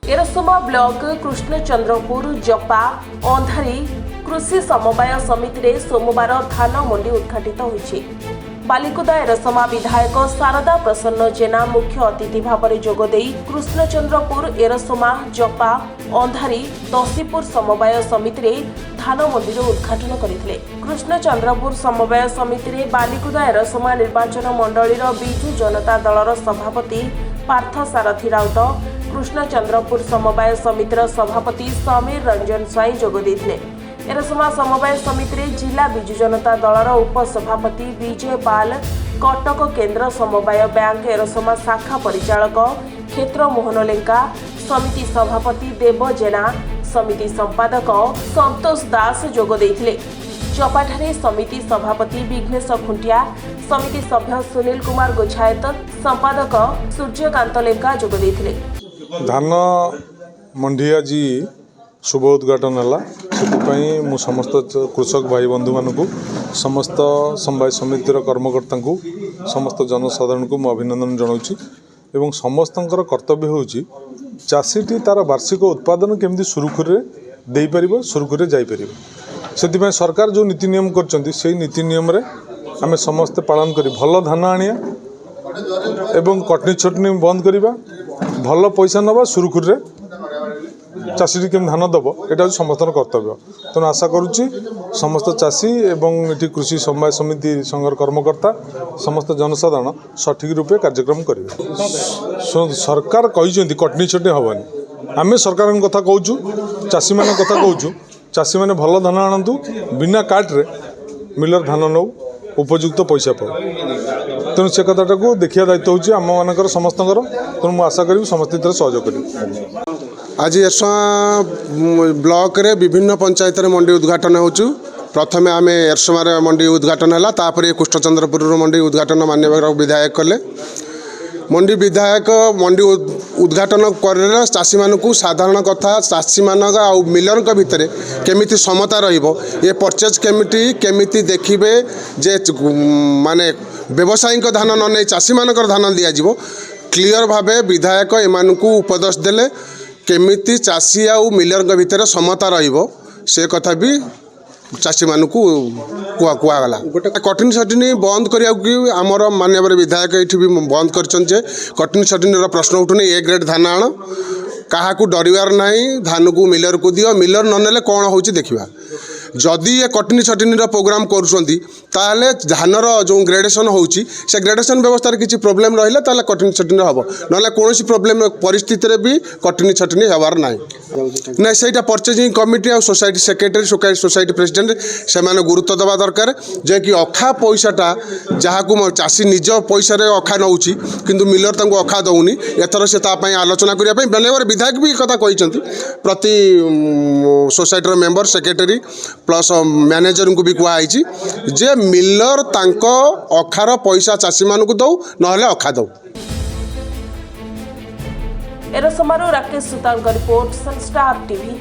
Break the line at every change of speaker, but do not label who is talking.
एरसमा block Krishnachandrapur जपा अंधारी कृषि समवाय समिति रे सोमवार धान मंडी उद्घाटित होइछि। बालिकुदा एरसमा विधायक शारदा प्रसन्न जेना मुख्य अतिथि भाव में जोगदे कृष्णचंद्रपुर एरसमा जपा अंधारी तहसीपुर समवाय समिति रे धान मंडी उद्घाटन करथिले। कृष्णचंद्रपुर समवाय समिति रे बालिकुदा एरसमा निर्वाचन मंडलीर बिजू जनता दलर सभापति पार्थ सारथी राउत, कृष्णचंद्रपुर समवाय समितिर सभापति समीर रंजन स्वाई जोगदेइथिले। एरसमा समवाय समिति रे जिला बिजू जनता दलर उपसभापति विजय पाल, कटक केन्द्र समवाय बैंक एरसमा शाखा परिचालक क्षेत्र मोहन लेंका, समिति सभापति देव जेना, समिति संपादक संतोष दास जोगदेइथिले। चपाठारे समिति सभापति विघ्नेश खुंटिया, समिति सभ्य सुनील कुमार गोछायत, संपादक सूर्यकांत लेंका जोगदेइथिले।
धान मंडी आज शुभ उद्घाटन है। से समस्त कृषक भाई बंधु मानू समस्त समवाय समितिर कर्मकर्ता को समस्त जनसाधारण को मु अभिनंदन जनाऊँगी एवं समस्त कर्तव्य होची चाषीटी तार वार्षिक उत्पादन केमती सुरुखुरे दे पारिबो, सुरुखुरे जाई पारिबो। से सरकार जो नीति नियम करछंती से नीति नियम रे आमे समस्त पालन करी भल धान आनिया एवं कटनी छटनी बंद करिबा, भल पैसा नवा, सुरुखुरे चाषी केम धान दब, यहाँ समस्त कर्तव्य। तेणु आशा करुच्ची समस्त चाषी एवं ये कृषि समवाय समिति संघर कर्मकर्ता समस्त जनसाधारण सठिक रूपे कार्यक्रम करेंगे। सरकार कही कटनी छटनी हेनी, आम सरकार कथा कहूँ, चाषी मान कथा कहूँ, चाषी मैंने भल धान आणतु, बिना काट्रे मिलर धान नौ, उपयुक्त पैसा पाओ। तेणु से कथाटा को देखिया दायित्व होची आम मानकर समस्त। तेणु मुझे आशा करी समस्त सहयोग करी।
आज एरसमा ब्लॉक रे विभिन्न पंचायत रे मंडी उद्घाटन होचु। प्रथमे आम एरसमा मंडी उद्घाटन है, तापर कृष्णचंद्रपुर मंडी उद्घाटन माननीय विधायक कले। मंडी विधायक मंडी उद्घाटन कर चाषी मानक साधारण कथा चाषी मान मिलर भितर केमिति समता रहिबो, ये परचेज केमिति केमिति देखिबे जे माने व्यवसायिक धान न नहीं चाषी मानकर धान दिया जिवो। क्लियर भावे विधायक एमानकु उपदेश देले केमिति चाषी आउ मिलर भितर समता रहिबो, से कथा भी चाषी मानक कहगला। गोटे कटनी छटनी बंद करिया आमर माननीय विधायक ये भी बंद कर कटनी छटनी प्रश्न उठुनी। ए ग्रेड धान आण, क्या डरबार ना, धान को मिलर को दियो, मिलर ननेले कौन हो देखा। जदि ये कटनी छटनी प्रोग्राम करुँच ताले धानर जो ग्रेडेसन होची से ग्रेडेसन व्यवस्था किसी प्रोब्लेम रहा ताले कटनी छटनी हम ना कौन प्रोब्लेम परिस्थिति भी कटनी छटनी हबार ना ना से परचेजिंग कमिटी और सोसाइटी सेक्रेटरी सोसाइटी प्रेसिडेंट से गुरुत्व देवा दरकार जे कि अखा पैसाटा जहाँ को चाषी निज पैसा अखा नौ कि मिलर अखा दौनी एथर से आलोचना करने बेले विधायक भी कथा कहते प्रति सोसाइटर मेंबर सेक्रेटरी प्लस मैनेजर को भी कहुई जे मिलर तांको अखार पैसा चाषी मानक दौ नहले अखा दौ।
एरसमारू Rakesh Sutar report, Sunstar TV.